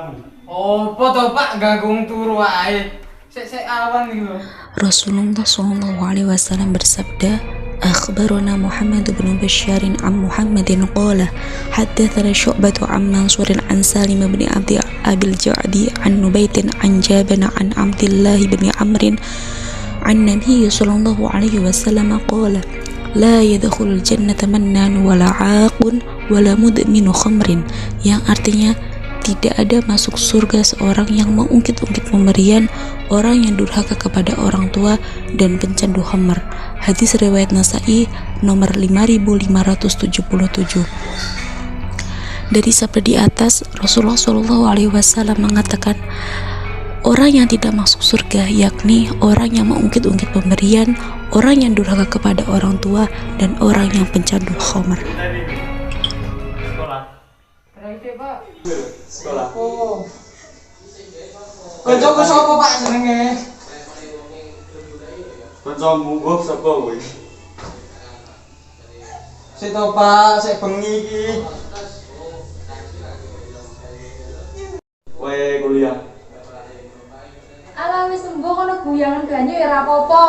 kamu. Oh, foto Pak gagung turu wae. Sek awan gitu. Rasulullah SAW bersabda, "Akhbarana Muhammad bin Bashar an Muhammadin qala, haddatsana Syu'bah an Mansur an Salim bin Abil Ja'di an Nubaytin an Jabir an Abdullah bin Amr an Nabi sallallahu alaihi wasallam qala, la yadkhulul jannata mannan wala 'aqun wala mudminu khamrin," yang artinya tidak ada masuk surga seorang yang mengungkit-ungkit pemberian, orang yang durhaka kepada orang tua, dan pencandu khamr. Hadis riwayat Nasa'i nomor 5577. Dari sabda di atas, Rasulullah SAW mengatakan, orang yang tidak masuk surga yakni orang yang mengungkit-ungkit pemberian, orang yang durhaka kepada orang tua, dan orang yang pencandu khamr. Sekolah. Raite Pak. Sekolah. Oh. Kancaku sapa Pak jenenge? Kancamu kok sapa kowe? Sik to Pak, sik bengi iki. Kowe kuliah. Alah wis sembuh kono guyangan banyu ya ora apa-apa.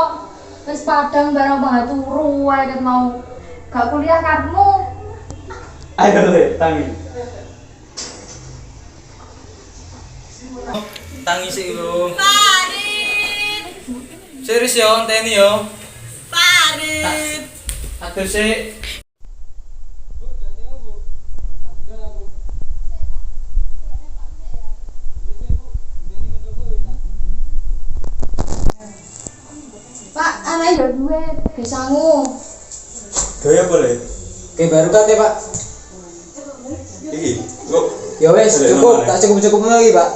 Wis padang barang banget turu wae ket mau gak kuliah karepmu. Ayo le, tangi. Tangi sik lho. Farid, Serius yo, enteni yo. Farid. Aduh sik. Pak, ana yo duwe besangu. Gaya boleh. Oke, baru kan ya Pak. Iki, kok Ya wes, cukup, tak cukup lagi Pak.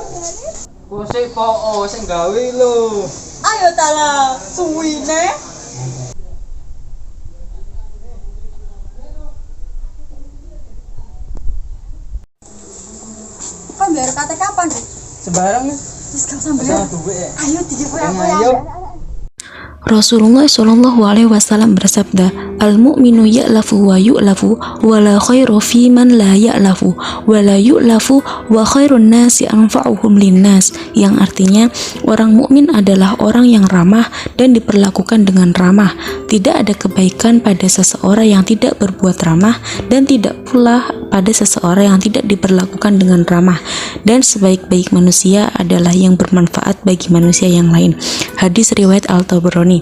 Kok sik po, sing gawe lho. Ayo tala, suwine. Kan biar kata kapan sih? Sembarang ya. Wis gak sampe. Duwe ya. Ayo dijebuk aku Ayo. ya. Rasulullah SAW bersabda, "Al-mu'minu ya'lafu wa yu'lafu, wa la khairu fi man la ya'lafu, wa la yu'lafu, wa khairun nasi anfa'uhum linnas," yang artinya orang mukmin adalah orang yang ramah dan diperlakukan dengan ramah. Tidak ada kebaikan pada seseorang yang tidak berbuat ramah, dan tidak pula pada seseorang yang tidak diperlakukan dengan ramah, dan sebaik-baik manusia adalah yang bermanfaat bagi manusia yang lain. Hadis riwayat Al-Tabrani.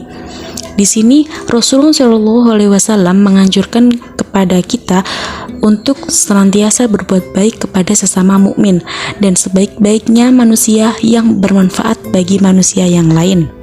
Di sini Rasulullah SAW menganjurkan kepada kita untuk senantiasa berbuat baik kepada sesama mukmin dan sebaik-baiknya manusia yang bermanfaat bagi manusia yang lain.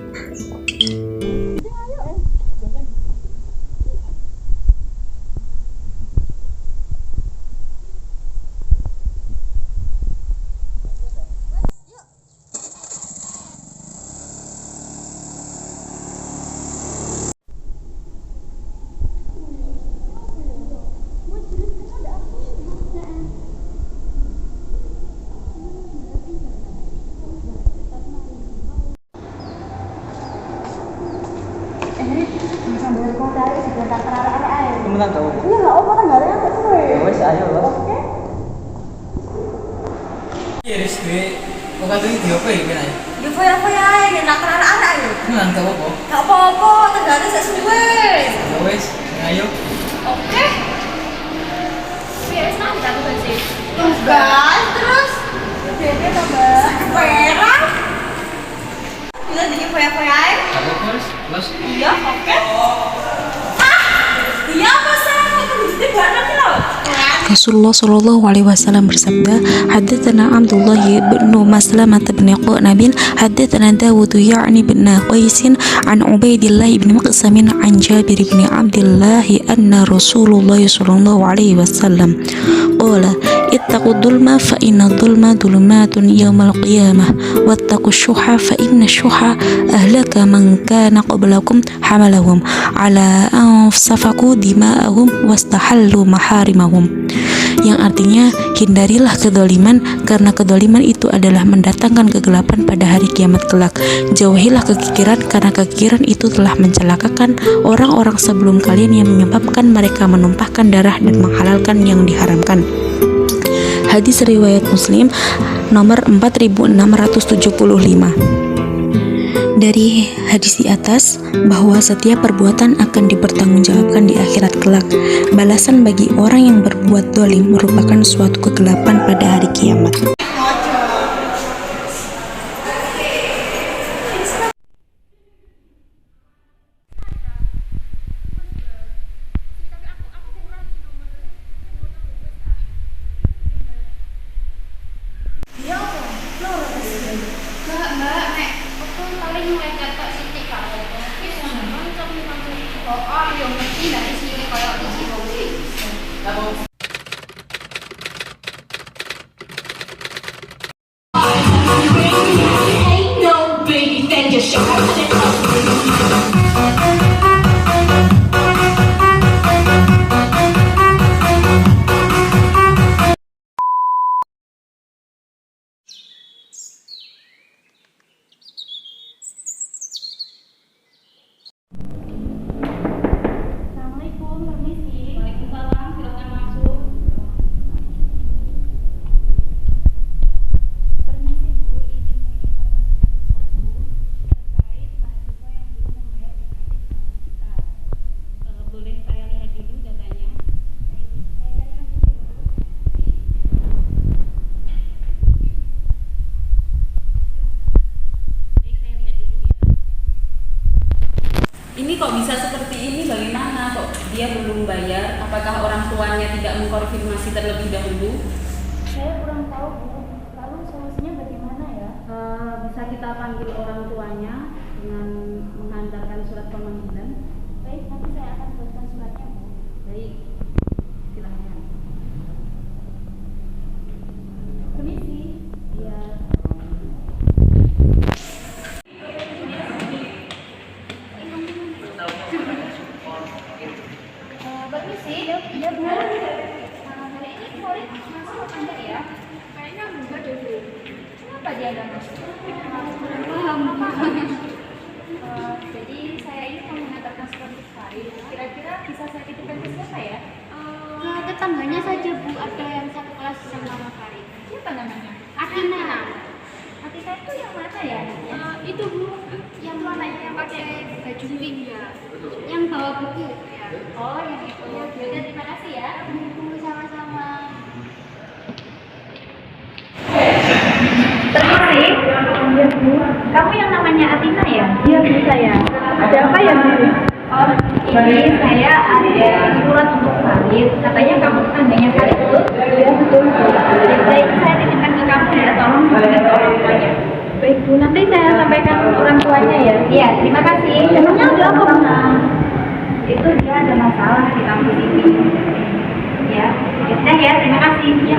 Temenan tau. Iya enggak apa kan enggak ada suwe. Ya wes ayo lho. Oke. Iya wis duwe. Kok kadung diopo iki kene? Ya foya-foya ae nek nak anak-anak yo. Tenan tau apa? Gak apa-apa, tenggane sik suwe. Ya wes, ayo. Oke. Wis nang tak sih. Tugas terus. Dede tambah. Perang. Bila jadi foya-foya ae. Apa terus? Terus Iya, oke. Iya apa sih? Jadi banget loh. Rasulullah SAW bersabda, "Haddatsana Abdullah bin Maslamah bin Qanabil, haddatsana Dawud ya'ni bin Qais an Ubaidillah bin Maqsam an Jabir bin Abdullah anna Rasulullah sallallahu alaihi wasallam qala, ittaqud dhulma fa inna dhulma dhulumatun yawmal qiyamah, wattaqus syuha fa inna syuha ahlaka man kana qablakum hamalahum ala an safaku dima'ahum wastahallu maharimahum." Yang artinya, hindarilah kedoliman karena kedoliman itu adalah mendatangkan kegelapan pada hari kiamat kelak. Jauhilah kekikiran karena kekikiran itu telah mencelakakan orang-orang sebelum kalian yang menyebabkan mereka menumpahkan darah dan menghalalkan yang diharamkan. Hadis riwayat Muslim nomor 4675. Dari hadis di atas bahwa setiap perbuatan akan dipertanggungjawabkan di akhirat kelak. Balasan bagi orang yang berbuat dolim merupakan suatu kegelapan pada hari kiamat. Assalamualaikum, permisi. Waalaikumsalam, silakan masuk. Permisi Bu, izin menginformasikan sesuatu terkait mahasiswa yang belum membayar UKT selama kita. Boleh saya lihat dulu datanya? Baik, saya carikan dulu ya Bu. Baik, saya lihat dulu ya. Ini kok bisa seperti ini, bagaimana kok dia belum bayar? Apakah orang tuanya tidak mengkonfirmasi terlebih dahulu? Saya kurang tahu Bu, lalu solusinya bagaimana ya? Bisa kita panggil orang tuanya dengan menghantarkan surat pemanggilan? Baik, nanti saya akan buatkan suratnya Bu. Baik, silahkan. Permisi. Iya. Permisi, ya Bu. Hari ini murid masuk apa enggak ya? Kayaknya enggak deh Bu. Kenapa dia enggak masuk? Kurang paham. Jadi saya ini mau mengantarkan surat untuk Farid. Kira-kira bisa saya titipkan ke siapa ya? Ke tetangganya saja Bu, ada yang satu kelas sama Farid. Siapa namanya? Atina. Atika itu yang mana ya? Itu Bu, yang anaknya yang pakai baju pink ya, yang bawa buku. Ya. Oh, yang itu. Yaudah, terima kasih ya. Bu, sama-sama. Permisi. Iya Bu. Kamu yang namanya Atina ya? Iya Bu, saya. Ada apa ya Bu? Oh, ini saya ada surat untuk Farid. Katanya kamu tetangganya Farid betul? Iya betul. Baik, saya titipkan ke kamu ya. Tolong sampaikan ke orang tuanya. Baik Bu, nanti saya sampaikan ke orang tuanya ya. Iya, terima kasih. Emangnya ada apa Bu? Itu dia ada masalah di kampus ini. Ya, ya, terima kasih. Ya.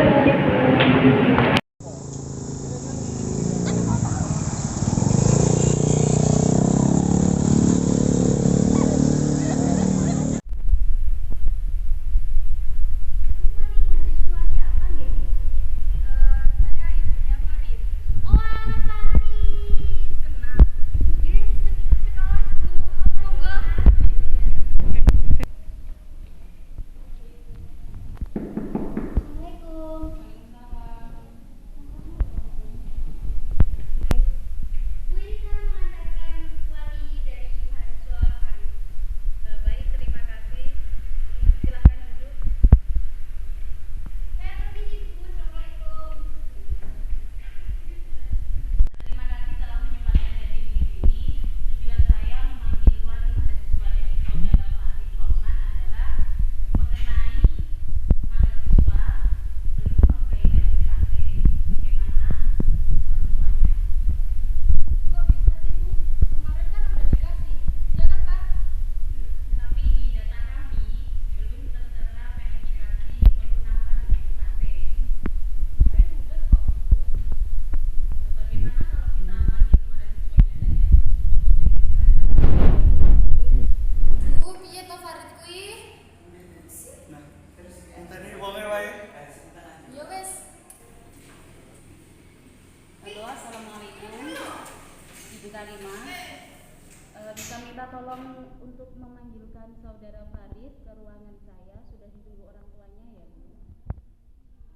Bisa minta tolong untuk memanggilkan saudara Farid ke ruangan saya, sudah ditunggu orang tuanya ya Bu.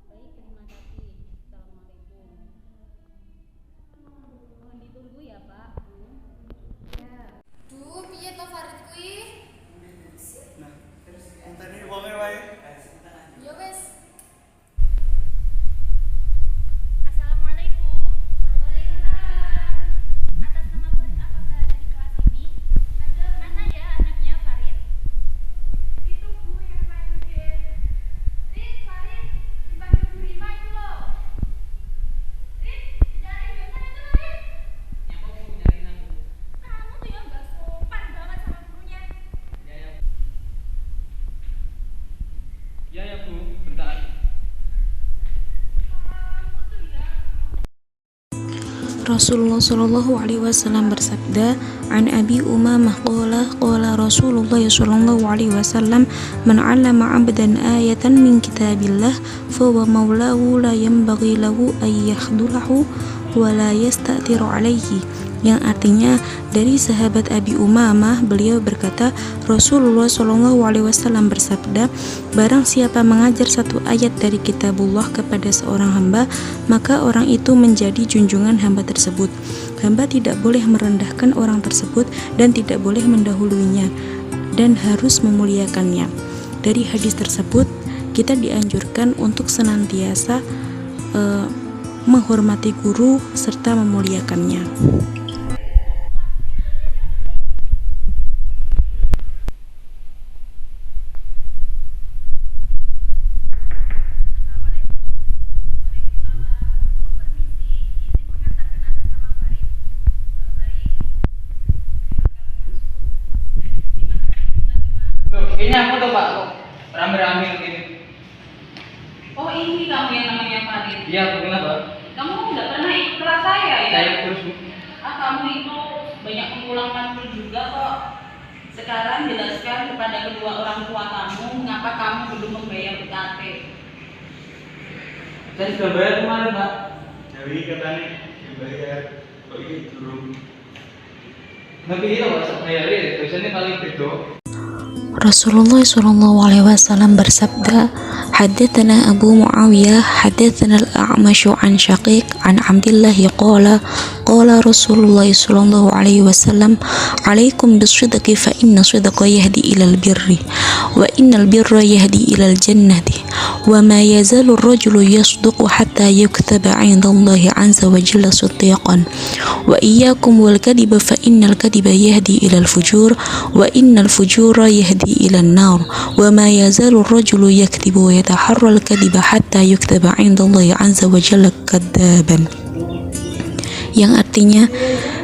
Baik, terima kasih. Rasulullah Shallallahu Alaihi Wasallam bersabda, "An Abi Umamah qala Rasulullah Shallallahu Alaihi Wasallam, man 'allama 'abdan ayatan min kitabillah, fa huwa maulahu la yanbaghi lahu ay yakhdulahu wa la yasta'thiru 'alaihi." Yang artinya dari sahabat Abi Umamah, beliau berkata, Rasulullah Shallallahu Alaihi Wasallam bersabda, barang siapa mengajar satu ayat dari kitabullah kepada seorang hamba, maka orang itu menjadi junjungan hamba tersebut. Hamba tidak boleh merendahkan orang tersebut dan tidak boleh mendahuluinya, dan harus memuliakannya. Dari hadis tersebut kita dianjurkan untuk senantiasa menghormati guru serta memuliakannya. Ini aku tuh Pak, rame-rame begini. Oh ini kamu yang namanya Farid. Iya, kenapa? Kamu nggak pernah ikut kelas saya ya? Saya terus. Kamu itu banyak pengulang matkul juga kok. Sekarang jelaskan kepada kedua orang tua kamu mengapa kamu belum membayar UKT. Saya sudah bayar kemarin Pak. Jadi katanya dibayar, kok ini belum. Tapi itu Pak, saya lihat dosennya paling beda. Rasulullah Shallallahu Alaihi Wasallam bersabda, Haddatsana Abu Muawiyah, haddatsana al-A'masyu an Syaqiq an Abdillah qala Rasulullah Shallallahu Alaihi Wasallam, alaikum bisidqi fa inna sidqa yahdi ilal birri wa innal birra yahdi ilal jannati wa ma yazalu ar-rajulu yasduqu hatta yuktaba 'inda Allahi 'azza wa jalla siddiqan wa iyyakum wal kadhiba fa innal kadhiba yahdi ilal fujur wa innal fujura yahdi ilal nar wa ma yazalu ar-rajulu yakdhibu wa yataharra al-kadhiba hatta yuktaba 'inda Allahi 'azza wa jalla kadzaban. Yang artinya,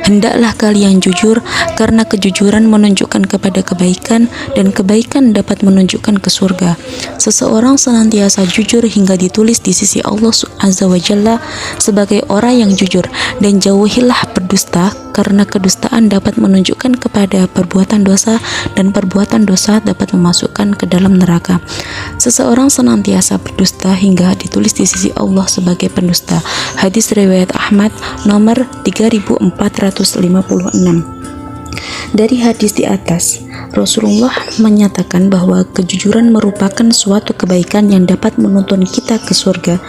hendaklah kalian jujur karena kejujuran menunjukkan kepada kebaikan dan kebaikan dapat menunjukkan ke surga. Seseorang senantiasa jujur hingga ditulis di sisi Allah Azza wa Jalla sebagai orang yang jujur, dan jauhilah berdusta karena kedustaan dapat menunjukkan kepada perbuatan dosa dan perbuatan dosa dapat memasukkan ke dalam neraka. Seseorang senantiasa berdusta hingga ditulis di sisi Allah sebagai pendusta. Hadis riwayat Ahmad nomor 3456. Dari hadis di atas, Rasulullah menyatakan bahwa kejujuran merupakan suatu kebaikan yang dapat menuntun kita ke surga,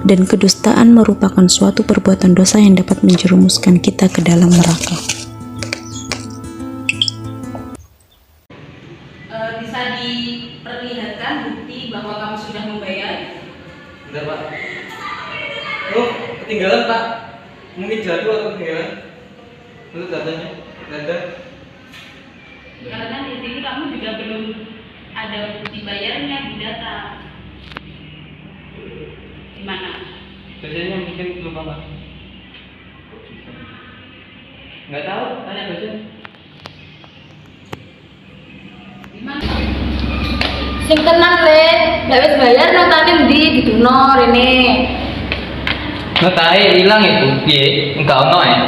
dan kedustaan merupakan suatu perbuatan dosa yang dapat menjerumuskan kita ke dalam neraka. Bisa diperlihatkan bukti bahwa kamu sudah membayar? Bentar Pak. Oh, ketinggalan Pak. Mungkin jatuh atau ketinggalan. Itu datanya. Ada. Karena di sini kamu juga belum ada bukti bayarnya di data. Gimana? Dosennya mungkin lupa Pak. Nggak tahu, tanya dosen. Gimana? Sing tenan le, lek wis bayar notane ndi diduno rene. Notae hilang itu, piye? Enggak ono ya.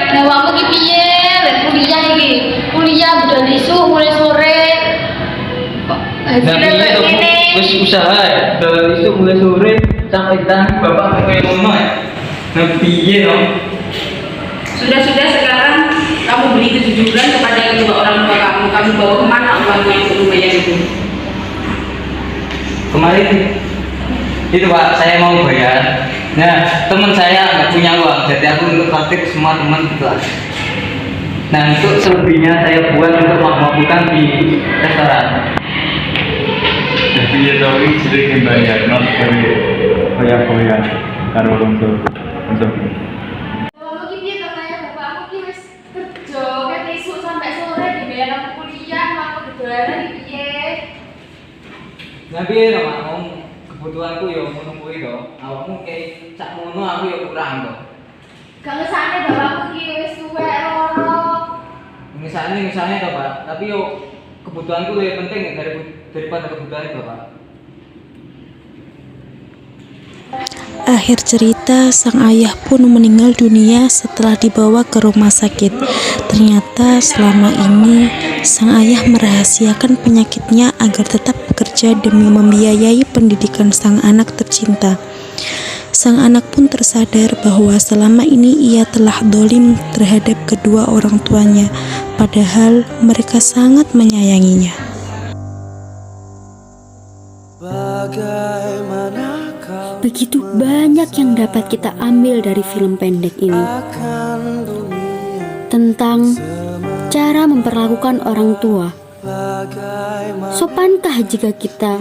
Lah awakmu ki piye? Lek kuliah iki. Kuliah budal isu mulai sore. Kok Nah, piye to? Wis usaha ya. Dari itu mulai sore sampai tang bapak kayak ngono ya. Nah, piye to? Sudah sekarang kamu beri kejujuran kepada kedua orang tua kamu. Kamu bawa kemana uangnya yang belum bayar itu? Kemarin itu Pak, saya mau bayar. Nah, teman saya nggak punya uang, jadi aku untuk praktik semua teman gitu lah. Nah, untuk selebihnya saya buat untuk makan di restoran. Jadi ya tahu ini sudah dibayar, not bayar karo untuk. Awakmu ki piye to kaya bapakmu ki wis kerja ket isu sampai sore dibayar aku kuliah, aku gedolanan iki piye? Nah, piye to Pak? Kebutuhanku ya ngono kuwi to. Awakmu kayak sak ngono aku ya kurang to. Gak ngesane bapakmu ki wis tuwek loro. Misalnya to Pak, tapi yo kebutuhanku lebih penting daripada kebutuhan Bapak. Akhir cerita, sang ayah pun meninggal dunia setelah dibawa ke rumah sakit. Ternyata selama ini sang ayah merahasiakan penyakitnya agar tetap bekerja demi membiayai pendidikan sang anak tercinta. Sang anak pun tersadar bahwa selama ini ia telah dolim terhadap kedua orang tuanya, padahal mereka sangat menyayanginya. Begitu banyak yang dapat kita ambil dari film pendek ini tentang cara memperlakukan orang tua. Sopankah jika kita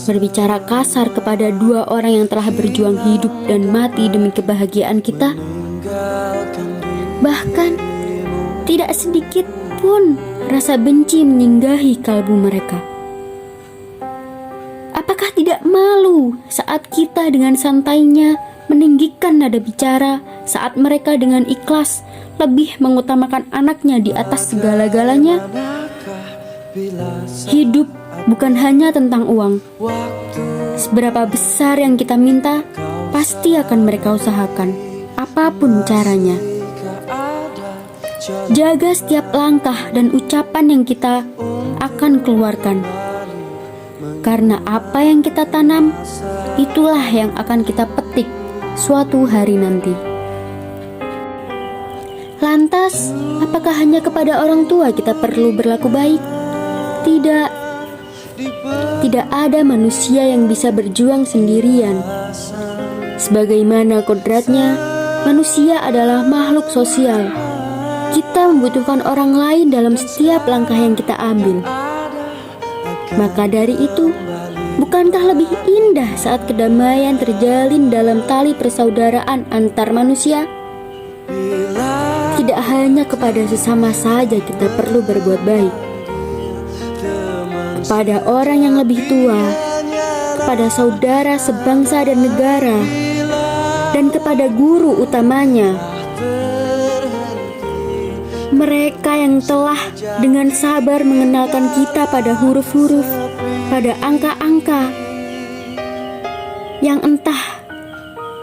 berbicara kasar kepada dua orang yang telah berjuang hidup dan mati demi kebahagiaan kita? Bahkan tidak sedikit pun rasa benci menyinggahi kalbu mereka. Apakah tidak malu saat kita dengan santainya meninggikan nada bicara saat mereka dengan ikhlas lebih mengutamakan anaknya di atas segala-galanya? Hidup bukan hanya tentang uang. Seberapa besar yang kita minta, pasti akan mereka usahakan, apapun caranya. Jaga setiap langkah dan ucapan yang kita akan keluarkan. Karena apa yang kita tanam, itulah yang akan kita petik suatu hari nanti. Lantas, apakah hanya kepada orang tua kita perlu berlaku baik? Tidak. Tidak ada manusia yang bisa berjuang sendirian. Sebagaimana kodratnya, manusia adalah makhluk sosial. Kita membutuhkan orang lain dalam setiap langkah yang kita ambil. Maka dari itu, bukankah lebih indah saat kedamaian terjalin dalam tali persaudaraan antar manusia? Tidak hanya kepada sesama saja kita perlu berbuat baik. Kepada orang yang lebih tua, kepada saudara sebangsa dan negara, dan kepada guru utamanya. Mereka yang telah dengan sabar mengenalkan kita pada huruf-huruf, pada angka-angka, yang entah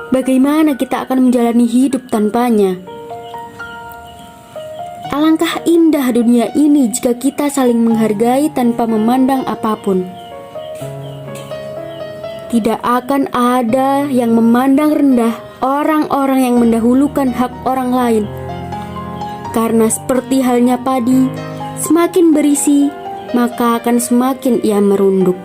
bagaimana kita akan menjalani hidup tanpanya. Alangkah indah dunia ini jika kita saling menghargai tanpa memandang apapun. Tidak akan ada yang memandang rendah orang-orang yang mendahulukan hak orang lain. Karena seperti halnya padi, semakin berisi, maka akan semakin ia merunduk.